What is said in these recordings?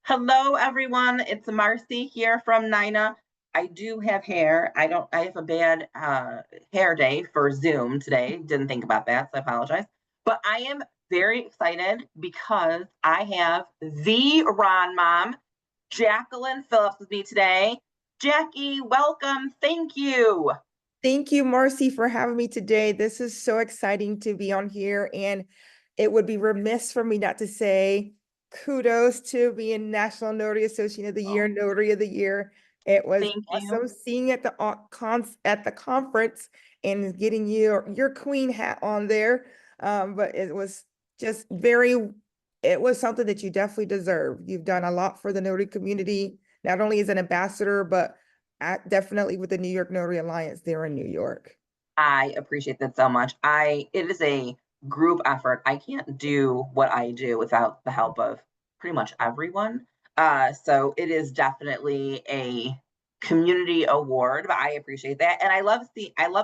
Hello, everyone. It's Marcy here from Nina. I do have hair. I have a bad hair day for Zoom today. Didn't think about that, so I apologize. But I am very excited because I have the Ron mom, Jacqueline Phillips, with me today. Jackie, welcome. Thank you. Thank you, Marcy, for having me today. This is so exciting to be on here, and it would be remiss for me not to say kudos to being National Notary Associate of the Year, Oh, Notary of the Year. It was thank you. awesome seeing at the conference and getting your queen hat on there. But it was just it was something that you definitely deserve. You've done a lot for the notary community, not only as an ambassador, but definitely with the New York Notary Alliance there in New York. I appreciate that so much. It is a group effort. I can't do what I do without the help of pretty much everyone. So it is definitely a community award, but I appreciate that. And I love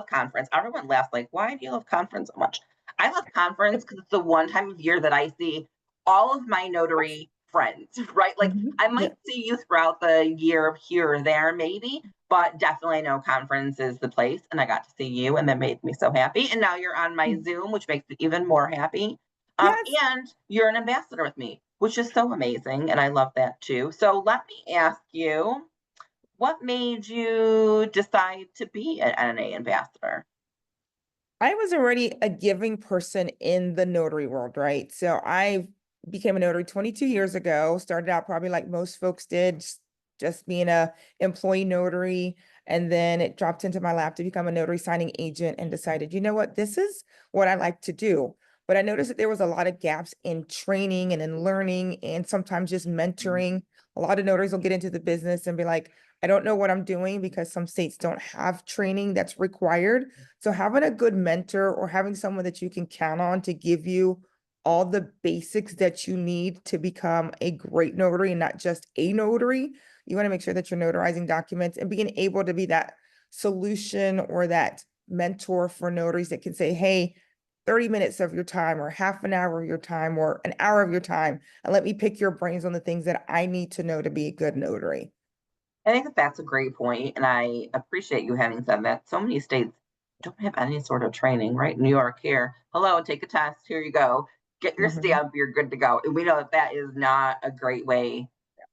conference. Everyone laughs like, why do you love conference so much? I love conference because it's the one time of year that I see all of my notary friends, right? Like Mhm. I Yeah. might see you throughout the year here or there, maybe, but definitely no conference is the place. And I got to see you, and that made me so happy. And now you're on my Zoom, which makes me even more happy. Yes. And you're an ambassador with me, which is so amazing. And I love that too. So let me ask you, what made you decide to be an NNA ambassador? I was already a giving person in the notary world, right? So I became a notary 22 years ago, started out probably like most folks did, just being a employee notary. And then it dropped into my lap to become a notary signing agent and decided, you know what, this is what I like to do. But I noticed that there was a lot of gaps in training and in learning and sometimes just mentoring. A lot of notaries will get into the business and be like, I don't know what I'm doing because some states don't have training that's required. So having a good mentor or having someone that you can count on to give you all the basics that you need to become a great notary and not just a notary. You want to make sure that you're notarizing documents and being able to be that solution or that mentor for notaries that can say, hey, 30 minutes of your time or half an hour of your time or an hour of your time, and let me pick your brains on the things that I need to know to be a good notary. I think that that's a great point, and I appreciate you having said that. So many states don't have any sort of training, right? New York here, hello, take a test. Here you go. Get your Mhm. stamp. You're good to go. And we know that that is not a great way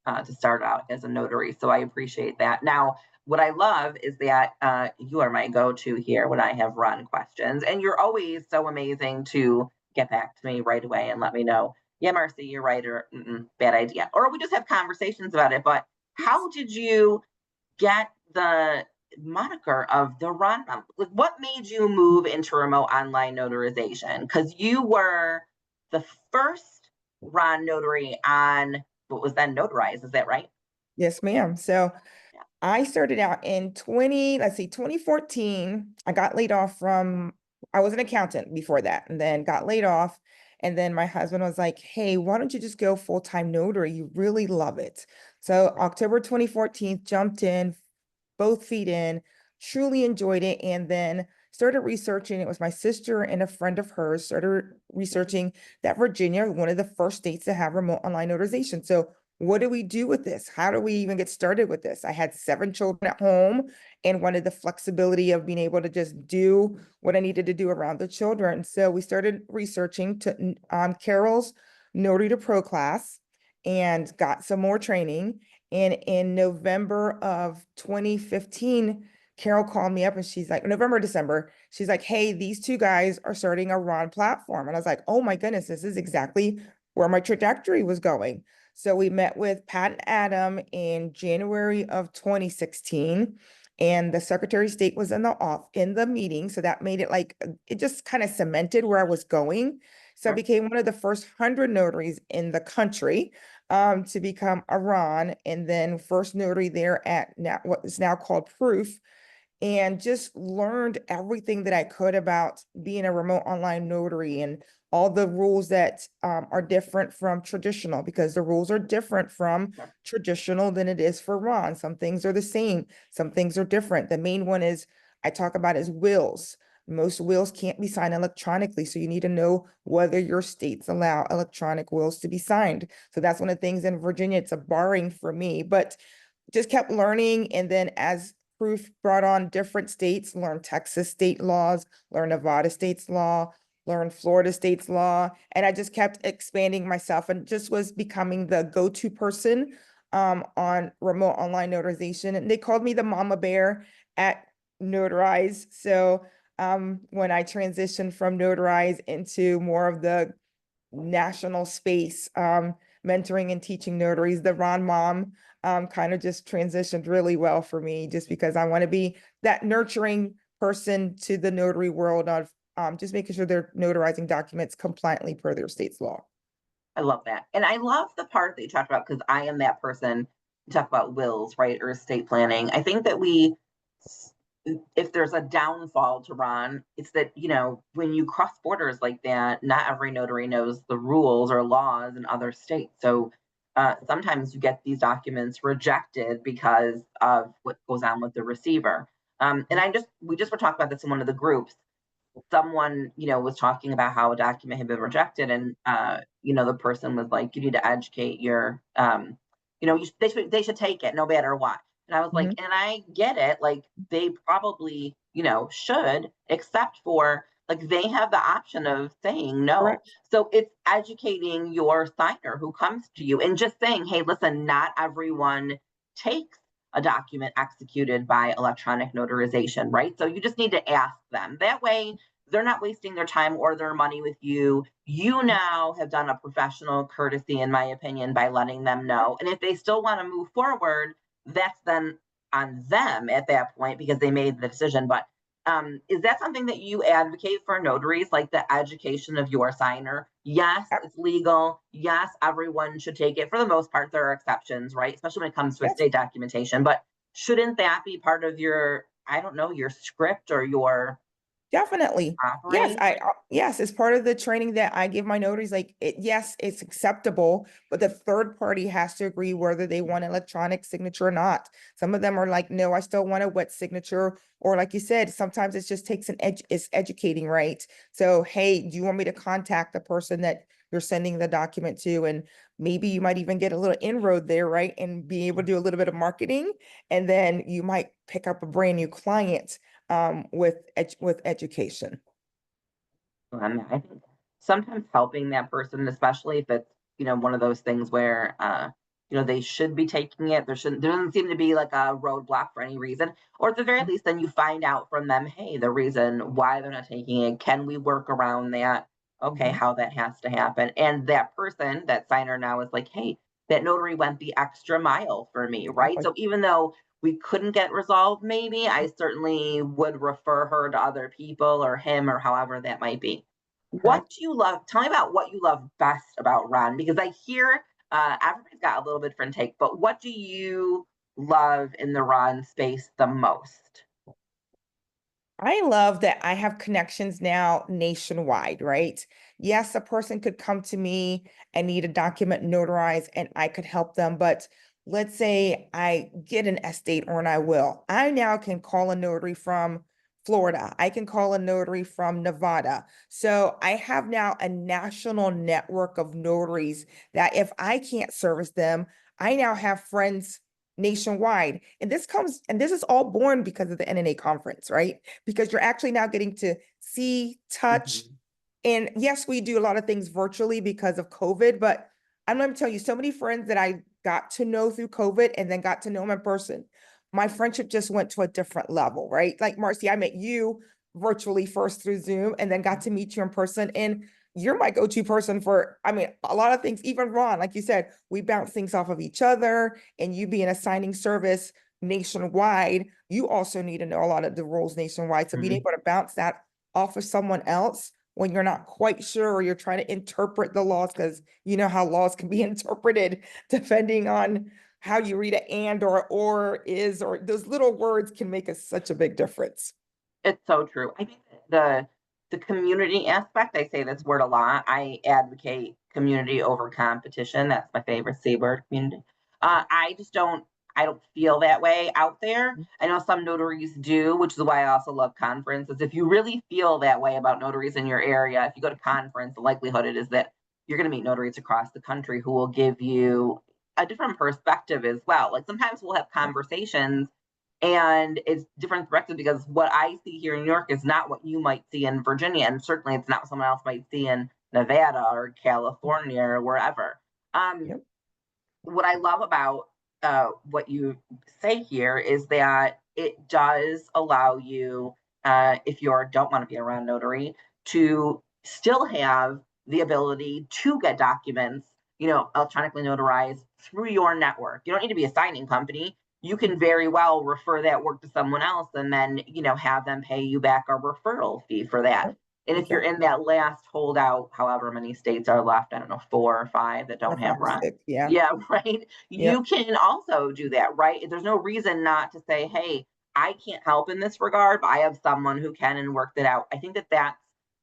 to start out as a notary. So I appreciate that. Now, what I love is that you are my go-to here when I have run questions, and you're always so amazing to get back to me right away and let me know. Yeah, Marcy, you're right, or bad idea, or we just have conversations about it. But how did you get the moniker of the Ron Mom? Like, what made you move into remote online notarization? Because you were the first Ron notary on what was then notarized. Is that right? Yes, ma'am. So Yeah. I started out in 2014. I got laid off I was an accountant before that and then got laid off. And then my husband was like, hey, why don't you just go full-time notary? You really love it. So October 2014, jumped in, both feet in, truly enjoyed it. And then started researching. It was my sister and a friend of hers started researching that Virginia, one of the first states to have remote online notarization. So what do we do with this? How do we even get started with this? I had 7 children at home and wanted the flexibility of being able to just do what I needed to do around the children. So we started researching to on Carol's Notary to Pro class and got some more training. And in November of 2015, Carol called me up and she's like, November, December, she's like, hey, these two guys are starting a Ron platform. And I was like, oh my goodness, this is exactly where my trajectory was going. So we met with Pat and Adam in January of 2016, and the Secretary of State was in the meeting. So that made it like it just kind of cemented where I was going. So I Sure. became one of the first 100 notaries in the country to become a Ron, and then first notary there at now what is now called Proof, and just learned everything that I could about being a remote online notary and all the rules that are different from traditional, because the rules are different from Sure. traditional than it is for Ron. Some things are the same, some things are different. The main one is I talk about is wills. Most wills can't be signed electronically, so you need to know whether your states allow electronic wills to be signed. So that's one of the things in Virginia, it's a barring for me, but just kept learning. And then as proof brought on different states, learn Texas state laws, learn Nevada state's law, learn Florida state's law. And I just kept expanding myself and just was becoming the go-to person on remote online notarization. And they called me the mama bear at Notarize. So when I transitioned from Notarize into more of the national space, mentoring and teaching notaries, the Ron Mom kind of just transitioned really well for me, just because I want to be that nurturing person to the notary world of just making sure they're notarizing documents compliantly per their state's law. I love that. And I love the part that you talked about because I am that person. You talk about wills, right? Or estate planning. I think that if there's a downfall to Ron, it's that, when you cross borders like that, not every notary knows the rules or laws in other states. So sometimes you get these documents rejected because of what goes on with the receiver. And we just were talking about this in one of the groups. Someone, was talking about how a document had been rejected, and the person was like, "You need to educate your, they should take it no matter what." And I was like, Mhm. and I get it, like they probably, should, except for like they have the option of saying no. Correct. So it's educating your signer who comes to you and just saying, "Hey, listen, not everyone takes a document executed by electronic notarization," right? So you just need to ask them. That way, they're not wasting their time or their money with you. You now have done a professional courtesy, in my opinion, by letting them know. And if they still want to move forward, that's then on them at that point because they made the decision. But is that something that you advocate for notaries, like the education of your signer? Yes, it's legal. Yes, everyone should take it. For the most part, there are exceptions, right? Especially when it comes to Yes. estate documentation. But shouldn't that be part of your, I don't know, your script or your Definitely. Yes, offering? yes, it's part of the training that I give my notaries. Like yes, it's acceptable, but the third party has to agree whether they want electronic signature or not. Some of them are like, no, I still want a wet signature. Or like you said, sometimes it just takes it's educating, right? So, hey, do you want me to contact the person that you're sending the document to? And maybe you might even get a little inroad there, right? And be able to do a little bit of marketing. And then you might pick up a brand new client with education. I think sometimes helping that person, especially if it's, one of those things where, they should be taking it. There doesn't seem to be like a roadblock for any reason. Or at the very least, then you find out from them, hey, the reason why they're not taking it, can we work around that? Okay, Mhm. how that has to happen. And that person, that signer now is like, hey, that notary went the extra mile for me, right? Exactly. So even though we couldn't get resolved, maybe I certainly would refer her to other people or him or however that might be. What Correct. do you love? Tell me about what you love best about Ron, because I hear everybody's got a little bit different take, but what do you love in the Ron space the most? I love that I have connections now nationwide, right? Yes, a person could come to me and need a document notarized and I could help them. But let's say I get an estate or an I will. I now can call a notary from Florida. I can call a notary from Nevada. So I have now a national network of notaries that if I can't service them, I now have friends nationwide. And this is all born because of the NNA conference, right? Because you're actually now getting to see, touch, Mhm. and yes, we do a lot of things virtually because of COVID, but I'm going to tell you, so many friends that I got to know through COVID and then got to know them in person. My friendship just went to a different level, right? Like Marcy, I met you virtually first through Zoom and then got to meet you in person. And you're my go-to person for, I mean, a lot of things, even Ron, like you said, we bounce things off of each other, and you being a signing service nationwide, you also need to know a lot of the rules nationwide. So being Mhm. able to bounce that off of someone else when you're not quite sure or you're trying to interpret the laws, because you know how laws can be interpreted depending on how you read it, and or is, or those little words can make such a big difference. It's so true. I think the community aspect, I say this word a lot. I advocate community over competition. That's my favorite C word, community. I just don't. I don't feel that way out there. I know some notaries do, which is why I also love conferences. If you really feel that way about notaries in your area, if you go to conference, the likelihood it is that you're going to meet notaries across the country who will give you a different perspective as well. Like sometimes we'll have conversations and it's different perspective because what I see here in New York is not what you might see in Virginia, and certainly it's not what someone else might see in Nevada or California or wherever. Um, Yep. what I love about what you say here is that it does allow you, if you don't want to be a RON notary, to still have the ability to get documents, electronically notarized through your network. You don't need to be a signing company. You can very well refer that work to someone else and then, have them pay you back a referral fee for that. Yep. And if you're Exactly. in that last holdout, however many states are left, I don't know, 4 or 5 that Or don't have five or RON. six. Yeah. Yeah, right. You Yep. can also do that, right? There's no reason not to say, hey, I can't help in this regard, but I have someone who can and work that out. I think that that's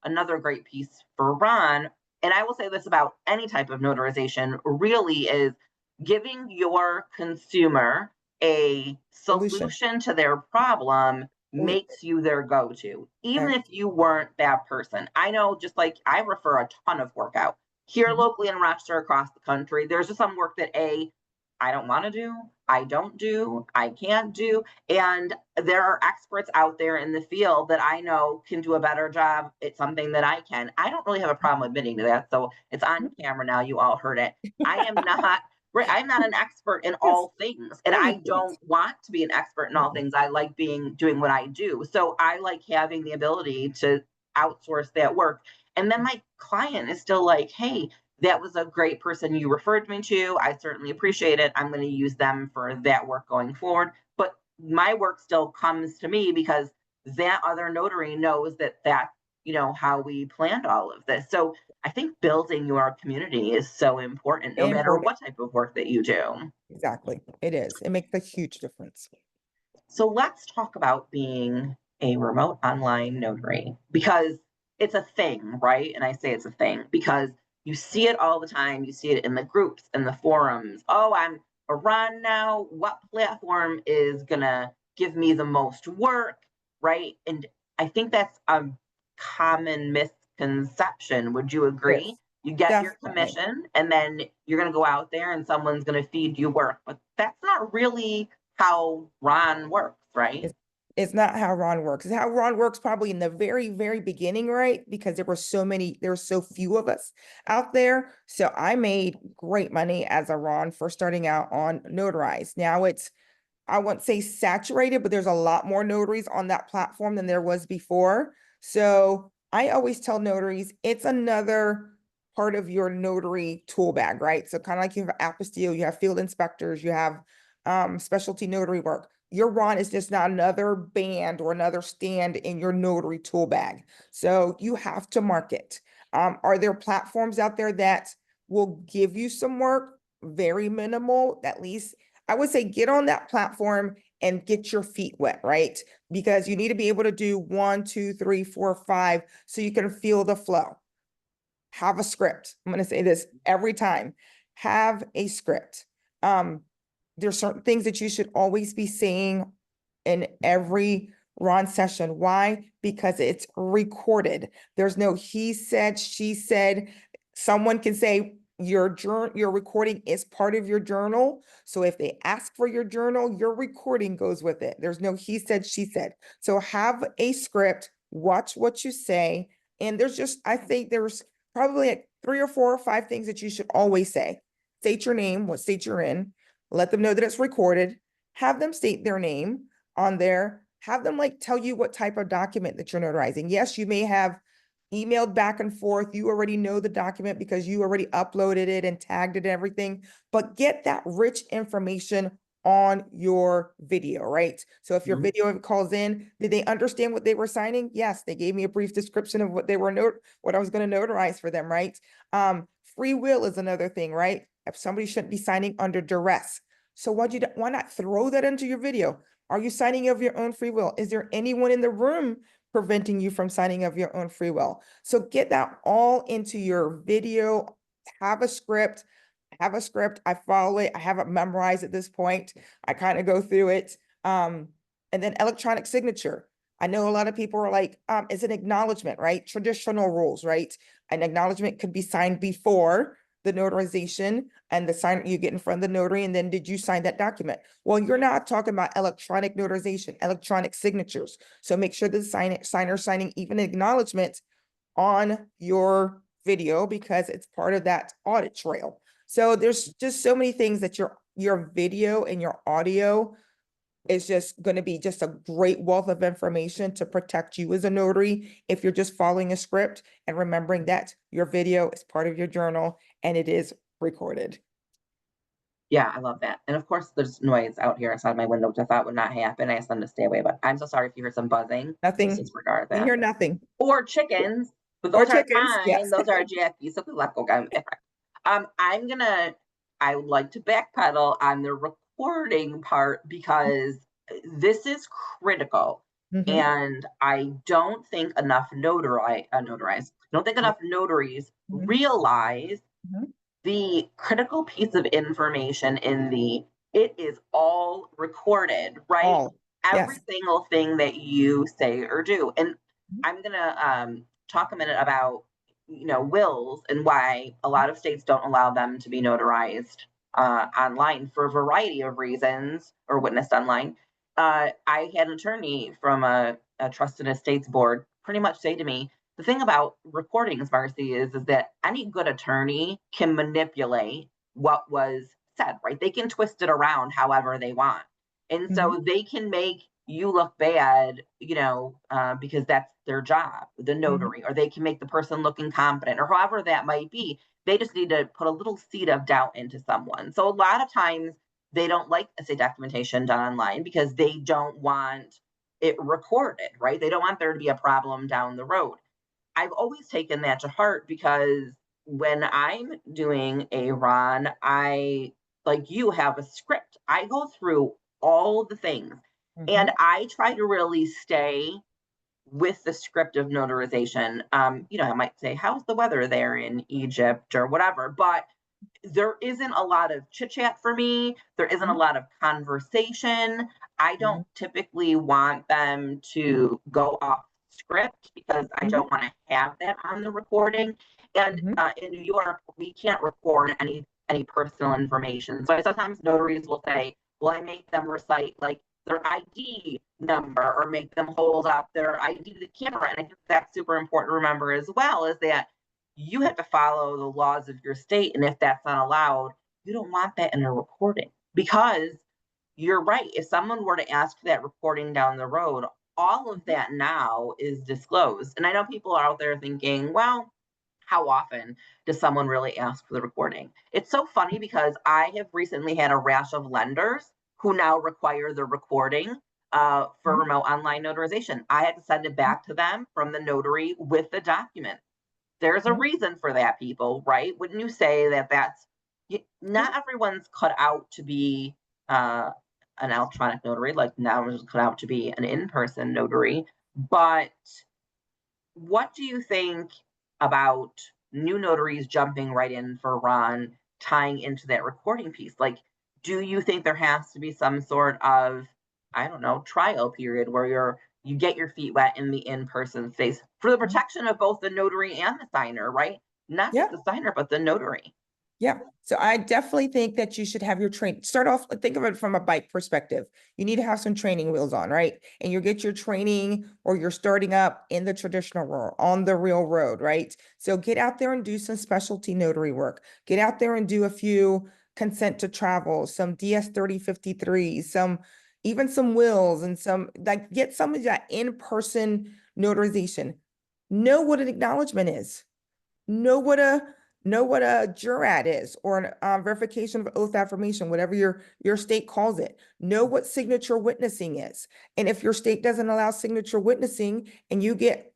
another great piece for Ron. And I will say this about any type of notarization really is giving your consumer a Solution. solution to their problem Solution. makes you their go-to, even if Ex- you weren't that person. I know, just like I refer a ton of work out here Mhm. locally in Rochester, across the country. There's just some work that I don't want to do, I don't do, I can't do, and there are experts out there in the field that I know can do a better job at something that I can. I don't really have a problem admitting to that, so it's on camera now. You all heard it. I am not. Right, I'm not an expert in Yes. all things, and No, you I didn't. don't want to be an expert in all Mm-mm. things. I like doing what I do. So I like having the ability to outsource that work. And then my client is still like, hey, that was a great person you referred me to. I certainly appreciate it. I'm going to use them for that work going forward. But my work still comes to me because that other notary knows that that's, how we planned all of this. So I think building your community is so important no matter Important. what type of work that you do. Exactly. It is. It makes a huge difference. So let's talk about being a remote online notary because it's a thing, right? And I say it's a thing because you see it all the time. You see it in the groups and the forums. Oh, I'm a run now. What platform is going to give me the most work, right? And I think that's a common misconception. Would you agree? Yes. You get your Definitely. commission and then you're going to go out there and someone's going to feed you work. But that's not really how Ron works, right? It's, it's not how Ron works. It's how Ron works probably in the very, very beginning, right? Because there were so few of us out there. So I made great money as a Ron for starting out on Notarize. Now I wouldn't say saturated, but there's a lot more notaries on that platform than there was before. So I always tell notaries it's another part of your notary tool bag, right? So kind of like you have apostille, you have field inspectors, you have specialty notary work. Your Ron is just not another band or another stand in your notary tool bag. So you have to market. Are there platforms out there that will give you some work? Very minimal, at least I would say get on that platform and get your feet wet, right? Because you need to be able to do 1, 2, 3, 4, 5, so you can feel the flow. Have a script. I'm going to say this every time. Have a script. Um, there's certain things that you should always be saying in every Ron session. Why? Because it's recorded. There's no he said, she said. Someone can say your recording is part of your journal. So if they ask for your journal, your recording goes with it. There's no he said, she said. So have a script, watch what you say. And I think there's probably like 3 or 4 or 5 things that you should always say. State your name, what state you're in, let them know that it's recorded, have them state their name on there, have them like tell you what type of document that you're notarizing. Yes, you may have emailed back and forth. You already know the document because you already uploaded it and tagged it and everything, but get that rich information on your video, right? So if your Mhm. video calls in, did they understand what they were signing? Yes, they gave me a brief description of what I was going to notarize for them, right? Free will is another thing, right? If somebody shouldn't be signing under duress. So why not throw that into your video? Are you signing of your own free will? Is there anyone in the room preventing you from signing of your own free will? So get that all into your video, have a script, have a script, I follow it, I have it memorized at this point. I kind of go through it. And then electronic signature. I know a lot of people are like, it's an acknowledgement, right? Traditional rules, right? An acknowledgement could be signed before the notarization and the sign you get in front of the notary, and then did you sign that document? Well, you're not talking about electronic notarization, electronic signatures. So make sure the signer signing even acknowledgement on your video because it's part of that audit trail. So there's just so many things that your video and your audio is just going to be just a great wealth of information to protect you as a notary if you're just following a script and remembering that your video is part of your journal and it is recorded. Yeah, I love that. And of course, there's noise out here outside my window, which I thought would not happen. I asked them to stay away, but I'm so sorry if you hear some buzzing. Just Nothing, disregard you that. hear nothing. Or chickens, but Or those aren't chickens, mine. yes. Those are Jackie's. So we left go go. I'm gonna. I would like to backpedal on the recording part because this is critical, Mhm. and I don't think enough notarized. I don't think Yeah. enough notaries Mhm. realize Mhm. the critical piece of information in the it is all recorded, right? All, Every yes. single thing that you say or do. And I'm gonna talk a minute about wills and why a lot of states don't allow them to be notarized online for a variety of reasons or witnessed online. I had an attorney from a trusted estates board pretty much say to me, the thing about recordings, Marcy, is that any good attorney can manipulate what was said, right? They can twist it around however they want. And Mhm. so they can make you look bad, because that's their job, the Mhm. notary, or they can make the person look incompetent, or however that might be. They just need to put a little seed of doubt into someone. So a lot of times they don't like essay documentation done online because they don't want it recorded, right? They don't want there to be a problem down the road. I've always taken that to heart because when I'm doing a run, I, like you, have a script. I go through all the things and Mhm. I try to really stay with the script of notarization. I might say, how's the weather there in Egypt or whatever, but there isn't a lot of chit chat for me. There isn't a Mhm. lot of conversation. I don't Mhm. typically want them to go off script because I Mhm. don't want to have that on the recording. And Mhm. in New York, we can't record any personal information. So sometimes notaries will say, "Well, I make them recite like their ID number or make them hold up their ID to the camera." And I think that's super important to remember as well, is that you have to follow the laws of your state. And if that's not allowed, you don't want that in a recording because you're right. If someone were to ask for that recording down the road, all of that now is disclosed. And I know people are out there thinking, well, how often does someone really ask for the recording? It's so funny because I have recently had a rash of lenders who now require the recording for Mhm. remote online notarization. I had to send it back to them from the notary with the document. There's a Mhm. reason for that, people, right? Wouldn't you say that that's Yeah. not everyone's cut out to be uh, an electronic notary, like now everyone's cut out to be an in-person notary. But what do you think about new notaries jumping right in for Ron, tying into that recording piece? Like, do you think there has to be some sort of, I don't know, trial period where you get your feet wet in the in-person space for the Mhm. protection of both the notary and the signer, right? Not just Yeah. the signer, but the notary. Yeah. So I definitely think that you should have your train start off, think of it from a bike perspective. You need to have some training wheels on, right? And you get your training or you're starting up in the traditional world on the real road, right? So get out there and do some specialty notary work. Get out there and do a few consent to travel, some DS 3053, some even some wills and some like get some of that in-person notarization. Know what an acknowledgement is. Know what a jurat is or an verification of oath affirmation, whatever your state calls it. Know what signature witnessing is. And if your state doesn't allow signature witnessing and you get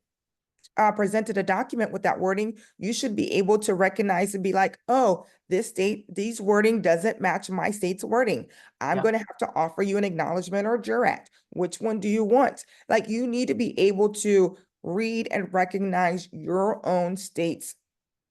presented a document with that wording, you should be able to recognize and be like, oh, these wording doesn't match my state's wording. I'm Yep. going to have to offer you an acknowledgement or jurat. Which one do you want? Like you need to be able to read and recognize your own state's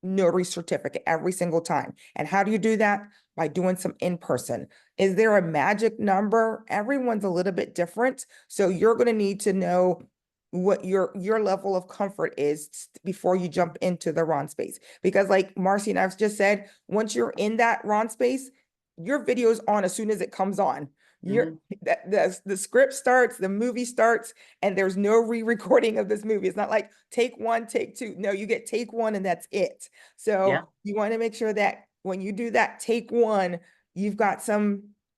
notary certificate every single time. And how do you do that? By doing some in-person. Is there a magic number? Everyone's a little bit different. So you're going to need to know what your level of comfort is before you jump into the Ron space. Because like Marcy and I've just said, once you're in that Ron space, your video is on as soon as it comes on. You're the script starts, the movie starts, and there's no re-recording of this movie. It's not like take one, take two. No, you get take one and that's it. Yeah. So you want to make sure that when you do that take one, you've got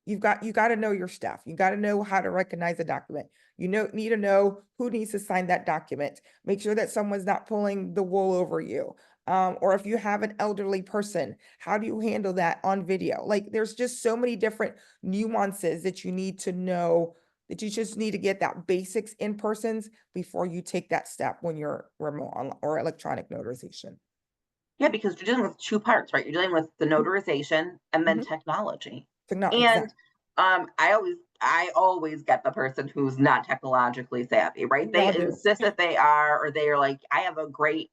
you got to know your stuff. You got to know how to recognize a document. Need to know who needs to sign that document. Make sure that someone's not pulling the wool over you. Or if you have an elderly person, how do you handle that on video? Like there's just so many different nuances that you need to know, that you just need to get that basics in persons before you take that step when you're remote or electronic notarization. Yeah, because you're dealing with two parts, right? You're dealing with the notarization and then Mhm. technology. So no, And exactly. I always get the person who's not technologically savvy, right? We all They do. insist that they are, or they are like, I have a great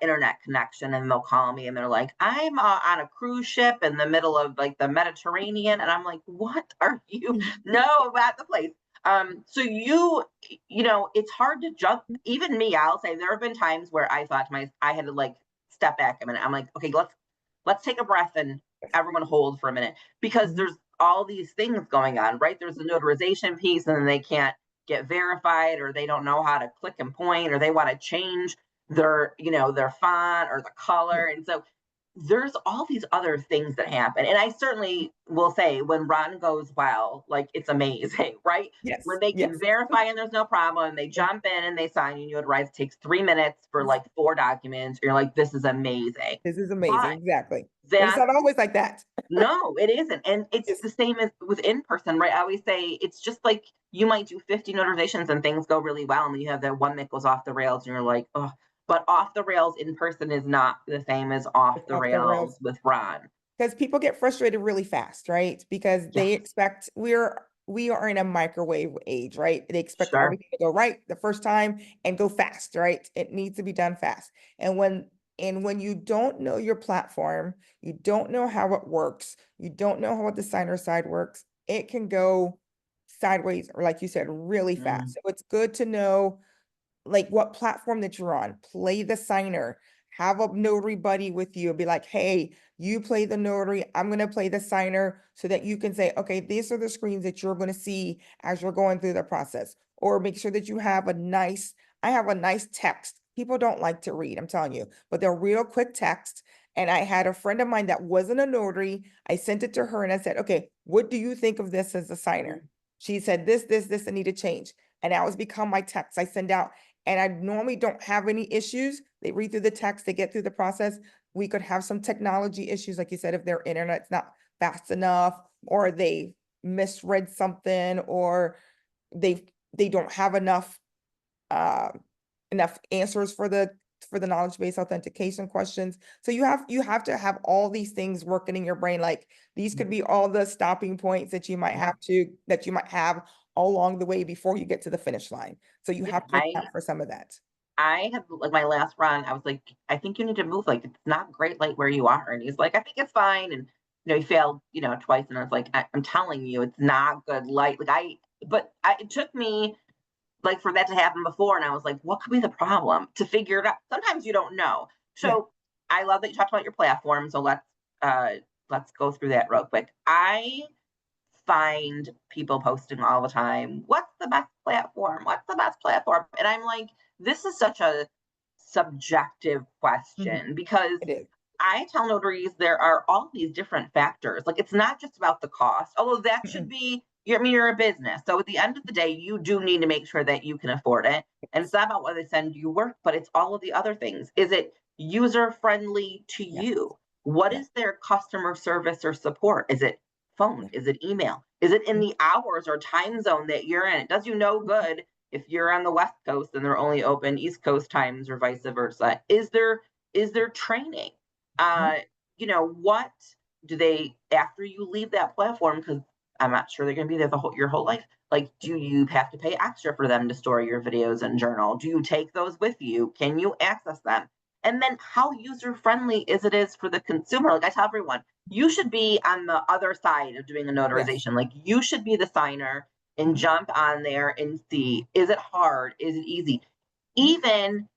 internet connection, and they'll call me and they're like, I'm on a cruise ship in the middle of like the Mediterranean, and I'm like, what are you? No, I'm at the place. So it's hard to jump. Even me, I'll say there have been times where I thought to myself, I had to like step back a minute. I'm like, okay, let's take a breath and everyone hold for a minute, because Mhm. there's all these things going on, right? There's the notarization piece, and then they can't get verified, or they don't know how to click and point, or they want to change their font or the Yeah. color. And so there's all these other things that happen. And I certainly will say when Ron goes well, like it's amazing, right? When Yes. they can Yes. verify and there's no problem, they Yeah. jump in and they sign you notarize. It takes 3 minutes for like 4 documents. You're like, this is amazing. This is But amazing. Exactly. But it's that not always like that. no, it isn't. And it's Yes. the same as with in person, right? I always say it's just like you might do 50 notarizations and things go really well. And then you have that one that goes off the rails and you're like, oh, but off the rails in person is not the same as off It's the off the rails rails. with Ron. Because people get frustrated really fast, right? Because they Yes, expect we are in a microwave age, right? They expect sure. everything to go right the first time and go fast, right? It needs to be done fast. And when you don't know your platform, you don't know how it works, you don't know how the signer side works, it can go sideways or like you said, really fast. Mm, So it's good to know like what platform that you're on, play the signer, have a notary buddy with you, and be like, hey, you play the notary, I'm gonna play the signer, so that you can say, okay, these are the screens that you're gonna see as you're going through the process. Or make sure that you have I have a nice text. People don't like to read, I'm telling you, but they're real quick text. And I had a friend of mine that wasn't a notary. I sent it to her and I said, okay, what do you think of this as a signer? mm, She said, this, I need to change. And that was become my text I send out. And I normally don't have any issues. They read through the text, they get through the process. We could have some technology issues, like you said, if their internet's not fast enough, or they misread something, or they they don't have uh, enough answers for the knowledge base authentication questions. So you have to have all these things working in your brain. Like these could mm. be all the stopping points Yeah, that you might have all along the way before you get to the finish line. So you yeah. have to account for some of that. I had like my last run. I was like, I think you need to move. Like, it's not great light where you are. And he's like, I think it's fine. And he failed, twice. And I was like, I'm telling you, it's not good light. It took me like for that to happen before. And I was like, what could be the problem to figure it out? Sometimes you don't know. Yeah. So I love that you talked about your platform. So uh let's go through that real quick. I find people posting all the time, what's the best platform? What's the best platform? And I'm like, this is such a subjective Mhm. question, because It is. I tell notaries there are all these different factors. Like, it's not just about the cost, although that should Mm-mm. be, you're a business. So at the end of the day, you do need to make sure that you can afford it. And it's not about whether they send you work, but it's all of the other things. Is it user friendly to Yeah. you? What Yeah. is their customer service or support? Is it phone? Yeah. Is it email? Is it in Mhm. the hours or time zone that you're in? It does you no good if you're on the West Coast and they're only open East Coast times or vice versa. Is there training? Mhm. Uh, what do they, after you leave that platform? Because I'm not sure they're going to be there your whole life. Like, do you have to pay extra for them to store your videos and journal? Do you take those with you? Can you access them? And then how user friendly is for the consumer? Like I tell everyone, you should be on the other side of doing a Yes. notarization. Like you should be the signer and jump on there and see, is it hard? Is it easy? Even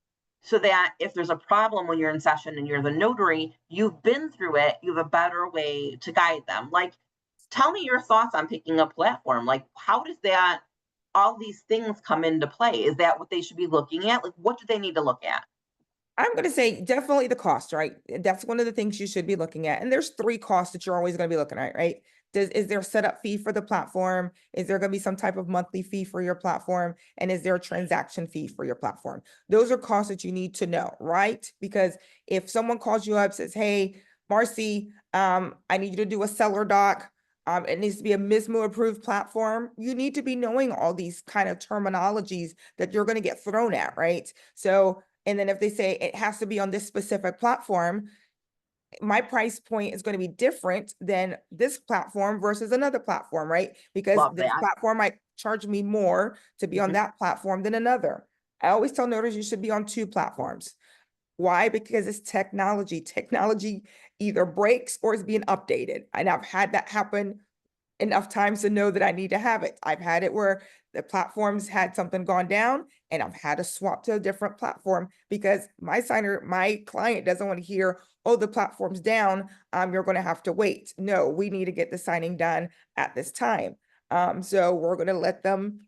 so that if there's a problem when you're in session and you're the notary, you've been through it, you have a better way to guide them. Like, tell me your thoughts on picking a platform. Like, how does that, all these things come into play? Is that what they should be looking at? Like, what do they need to look at? I'm going to say definitely the cost, right? That's one of the things you should be looking at. And there's three costs that you're always going to be looking at, right? Is there a setup fee for the platform? Is there going to be some type of monthly fee for your platform? And is there a transaction fee for your platform? Those are costs that you need to know, right? Because if someone calls you up, says, hey, Marcy, I need you to do a seller doc. It needs to be a MISMO approved platform. You need to be knowing all these kind of terminologies that you're going to get thrown at, right? So and then if they say it has to be on this specific platform, my price point is going to be different than this platform versus another platform, right? Because Love this that. platform might charge me more to be on Mhm. that platform than another. I always tell notaries you should be on two platforms. Why? Because it's technology. Technology either breaks or is being updated. And I've had that happen enough times to know that I need to have it. I've had it where the platforms had something gone down and I've had to swap to a different platform because my client doesn't want to hear, oh, the platform's down. You're going to have to wait. No, we need to get the signing done at this time. So we're going to let them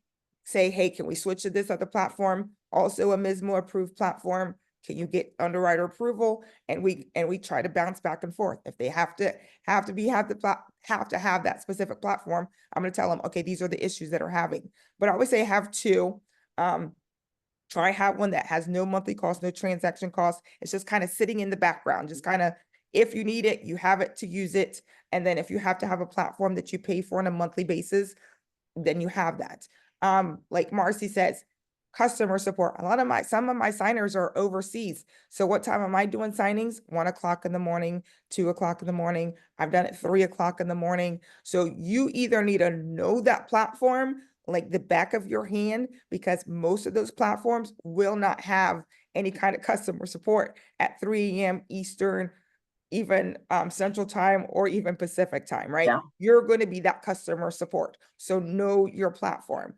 say, hey, can we switch to this other platform? Also a MISMO approved platform. Can you get underwriter approval? And we try to bounce back and forth. If they have to have that specific platform, I'm going to tell them, okay, these are the issues that are having. But I always say have two. Try have one that has no monthly cost, no transaction cost. It's just kind of sitting in the background, just kind of if you need it, you have it to use it. And then if you have to have a platform that you pay for on a monthly basis, then you have that. Like Marcy says, customer support. Some of my signers are overseas. So what time am I doing signings? 1 o'clock in the morning, 2 o'clock in the morning. I've done it 3 o'clock in the morning. So you either need to know that platform like the back of your hand, because most of those platforms will not have any kind of customer support at 3 a.m. Eastern, even Central Time or even Pacific Time, right? Yeah. You're going to be that customer support. So know your platform.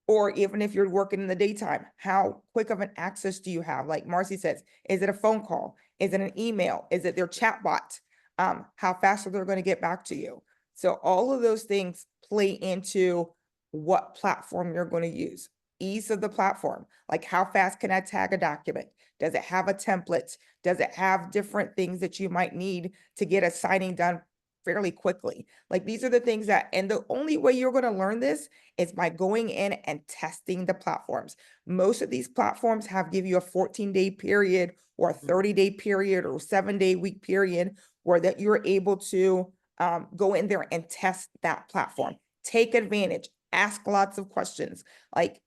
Or even if you're working in the daytime, how quick of an access do you have? Like Marcy says, is it a phone call? Is it an email? Is it their chat bot? How fast are they going to get back to you? So all of those things play into what platform you're going to use. Ease of the platform, like how fast can I tag a document? Does it have a template? Does it have different things that you might need to get a signing done fairly quickly? Like these are the things that, and the only way you're going to learn this is by going in and testing the platforms. Most of these platforms give you a 14-day period or a 30-day period or 7-day week period where that you're able to go in there and test that platform. Take advantage, ask lots of questions, like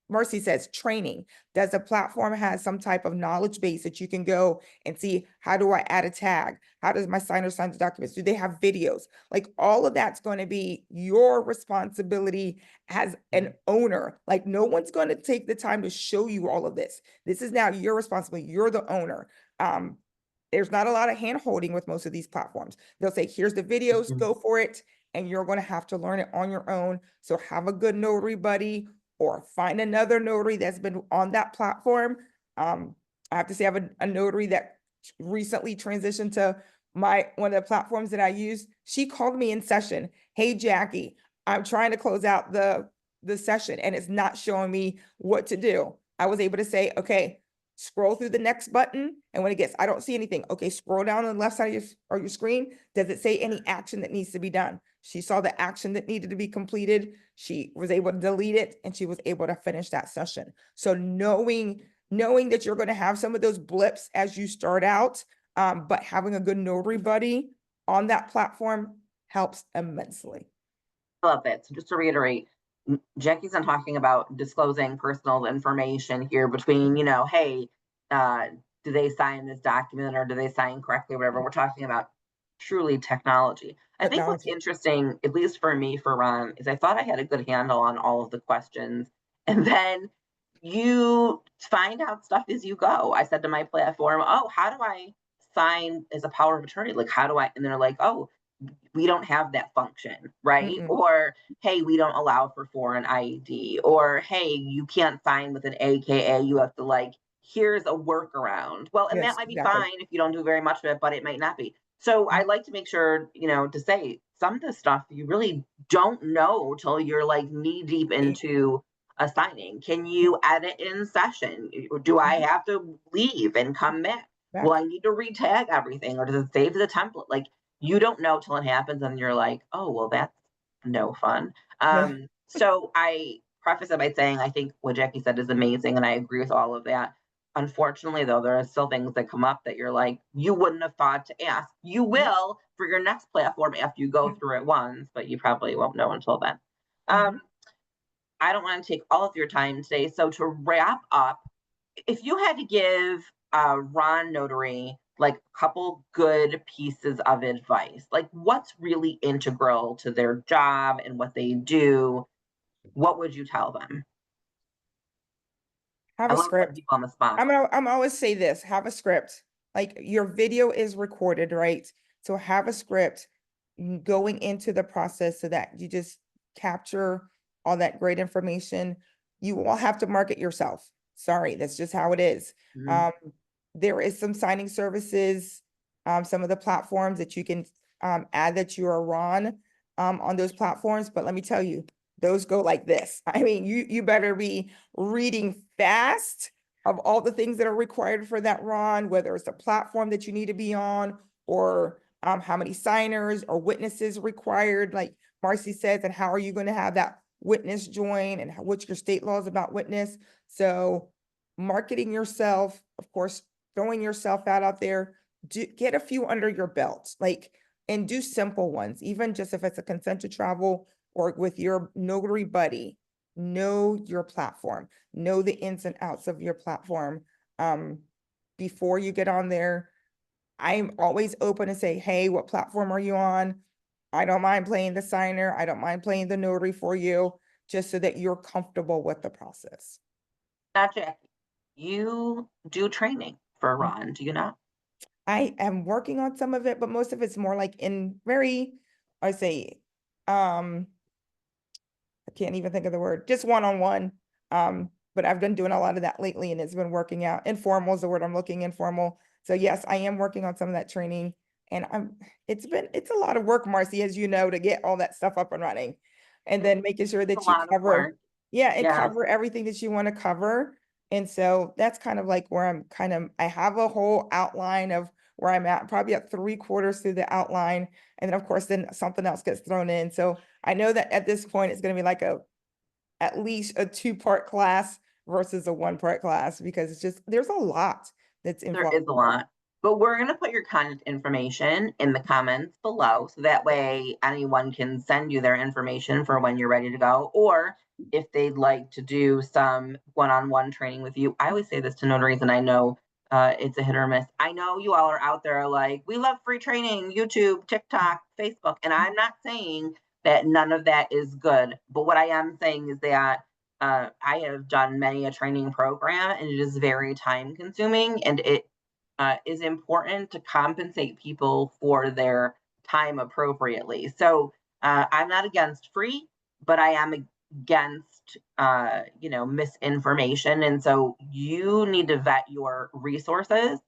Mercy says, training. Does the platform have some type of knowledge base that you can go and see, how do I add a tag? How does my signer sign the documents? Do they have videos? Like all of that's going to be your responsibility as an owner. Like no one's going to take the time to show you all of this. This is now your responsibility. You're the owner. Um, there's not a lot of hand holding with most of these platforms. They'll say, here's the videos, Mhm. go for it. And you're going to have to learn it on your own. So have a good notary buddy or find another notary that's been on that platform. I have to say I have a notary that recently transitioned to one of the platforms that I use. She called me in session. Hey, Jackie, I'm trying to close out the session and it's not showing me what to do. I was able to say, okay, scroll through the next button. And when it gets, I don't see anything. Okay, scroll down on the left side of your screen. Does it say any action that needs to be done? She saw the action that needed to be completed. She was able to delete it and she was able to finish that session. So knowing that you're going to have some of those blips as you start out, but having a good notary buddy on that platform helps immensely. I love it. So just to reiterate, Jackie's not talking about disclosing personal information here between, hey, uh, do they sign this document or do they sign correctly, whatever. We're talking about truly technology. I think what's Technology. interesting, at least for me, for Ron, is I thought I had a good handle on all of the questions. And then you find out stuff as you go. I said to my platform, "Oh, how do I sign as a power of attorney? Like, how do I?" And they're like, "Oh, we don't have that function, right?" Mm-mm. Or, "Hey, we don't allow for foreign ID." Or, "Hey, you can't sign with an AKA. You have to like, here's a workaround." Well, and that Yes, might be exactly. fine if you don't do very much of it, but it might not be. So I like to make sure, to say some of this stuff you really don't know till you're like knee deep Eh, into a signing. Can you edit in session? Do I mhm, have to leave and come back? Will back. I need to retag everything or does it save the template? Like you don't know till it happens and you're like, oh, well, that's no fun. Yeah. So I preface it by saying I think what Jackie said is amazing and I agree with all of that. Unfortunately, though, there are still things that come up that you're like, you wouldn't have thought to ask. You Mhm, will for your next platform after you go through it once, but you probably won't know until then. mhm. Um, I don't want to take all of your time today. So to wrap up, if you had to give Ron Notary like a couple good pieces of advice, like what's really integral to their job and what they do, what would you tell them? Have I a love putting script. people on the spot. I'm always say this, have a script. Like your video is recorded, right? So have a script going into the process so that you just capture all that great information. You will have to market yourself. Sorry, that's just how it is. Mhm. Um, there is some signing services, some of the platforms that you can add that you are on those platforms. But let me tell you, those go like this. I mean, you better be reading fast of all the things that are required for that run, whether it's a platform that you need to be on or how many signers or witnesses required, like Marcy says, and how are you going to have that witness join and what's your state laws about witness. So marketing yourself, of course, throwing yourself out there, get a few under your belt, like, and do simple ones, even just if it's a consent to travel or with your notary buddy, know your platform, know the ins and outs of your platform. Um, before you get on there, I'm always open to say, hey, what platform are you on? I don't mind playing the signer. I don't mind playing the notary for you, just so that you're comfortable with the process. Now, Jackie, you do training for Mm. Ron, do you not? I am working on some of it, but most of it's more like in very, I say, um, I can't even think of the word, just one-on-one. But I've been doing a lot of that lately and it's been working out. Informal is the word I'm looking, informal. So yes, I am working on some of that training and it's a lot of work, Marcy, as you know, to get all that stuff up and running. And It's then making sure a that you lot of cover, work. yeah, and Yes. cover everything that you want to cover. And so that's kind of like where I have a whole outline of where I'm at, probably at 3/4 through the outline. And then of course, then something else gets thrown in. So I know that at this point, it's gonna be like at least a 2-part class versus a 1-part class because it's just, there's a lot that's There involved. is a lot, but we're going to put your contact information in the comments below. So that way anyone can send you their information for when you're ready to go. Or if they'd like to do some one-on-one training with you, I always say this to notaries, and I know it's a hit or miss. I know you all are out there like, we love free training, YouTube, TikTok, Facebook. And I'm not saying that none of that is good. But what I am saying is that I have done many a training program and it is very time consuming and it is important to compensate people for their time appropriately. So I'm not against free, but I am against, misinformation. And so you need to vet your resources.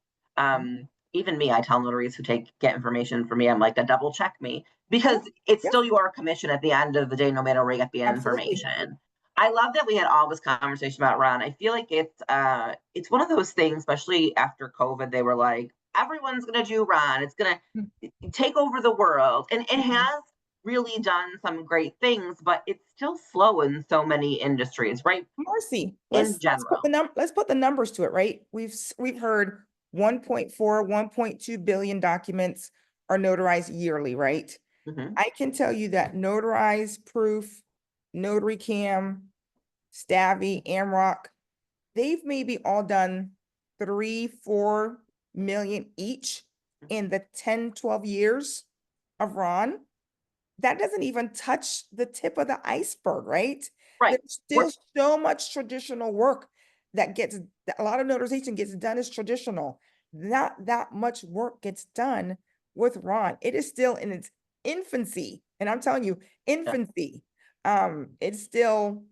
Even me, I tell notaries who get information from me, I'm like, to double check me Yeah, because it's yeah, still your commission at the end of the day, no matter where you get the absolutely. information. I love that we had all this conversation about Ron. I feel like it's one of those things, especially after COVID, they were like, everyone's gonna do Ron. It's gonna Mm, take over the world. And it mhm. has really done some great things, but it's still slow in so many industries, right? Marcy, In general. let's put the numbers to it, right? We've heard 1.4, 1.2 billion documents are notarized yearly, right? Mhm. I can tell you that notarized proof, notary cam, Stavvy, Amrock, they've maybe all done 3, 4 million each in the 10, 12 years of Ron. That doesn't even touch the tip of the iceberg, right? Right. There's We're still so much traditional work a lot of notarization gets done is traditional. Not that much work gets done with Ron. It is still in its infancy. And I'm telling you, infancy. It's still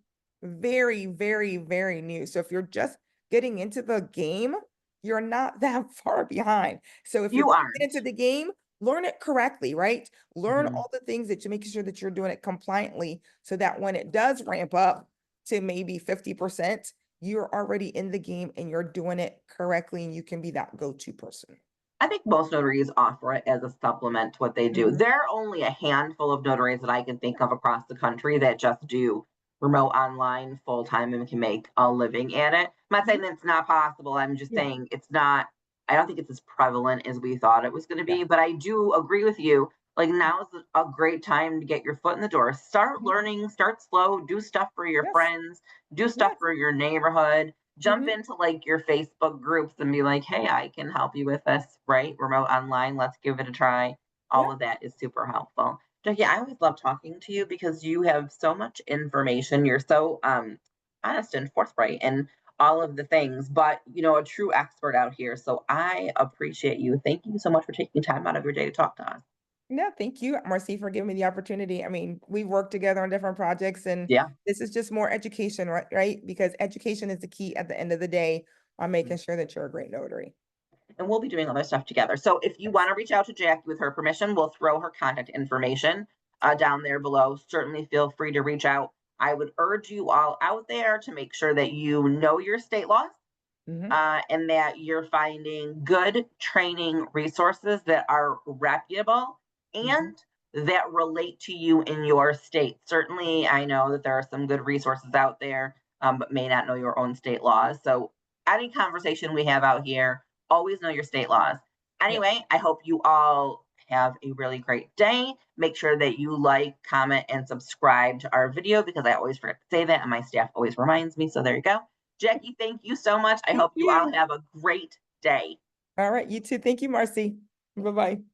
very, very, very new. So if you're just getting into the game, you're not that far behind. So if you're You getting aren't. into the game, learn it correctly, right? Learn Mhm. all the things that you make sure that you're doing it compliantly so that when it does ramp up to maybe 50%, you're already in the game and you're doing it correctly and you can be that go-to person. I think most notaries offer it as a supplement to what they do. Mhm. There are only a handful of notaries that I can think of across the country that just do remote online full time and can make a living at it. I'm not saying Mhm. that it's not possible. I'm just Yeah, saying it's not, I don't think it's as prevalent as we thought it was going to yeah. be. But I do agree with you. Like now is a great time to get your foot in the door. Start Mhm. learning, start slow, do stuff for your Yes, friends, do stuff yes. for your neighborhood, jump Mhm. into like your Facebook groups and be like, hey, I can help you with this, right? Remote online, let's give it a try. All Yeah. of that is super helpful. Jackie, I always love talking to you because you have so much information. You're so honest and forthright and all of the things, but a true expert out here. So I appreciate you. Thank you so much for taking time out of your day to talk to us. No, thank you, Marcy, for giving me the opportunity. I mean, we worked together on different projects, and Yeah. this is just more education, right? Right? Because education is the key at the end of the day on making sure that you're a great notary. And we'll be doing other stuff together. So if you Yes. want to reach out to Jackie with her permission, we'll throw her contact information down there below. Certainly feel free to reach out. I would urge you all out there to make sure that you know your state laws Hmm. and that you're finding good training resources that are reputable Hmm. and that relate to you in your state. Certainly, I know that there are some good resources out there, but may not know your own state laws. So, any conversation we have out here, always know your state laws. Yeah. Anyway, I hope you all have a really great day. Make sure that you like, comment, and subscribe to our video because I always forget to say that, and my staff always reminds me. So, there you go. Jackie, thank you so much. I Thank hope you all you. have a great day. All right. You too. Thank you, Marcy. Bye-bye.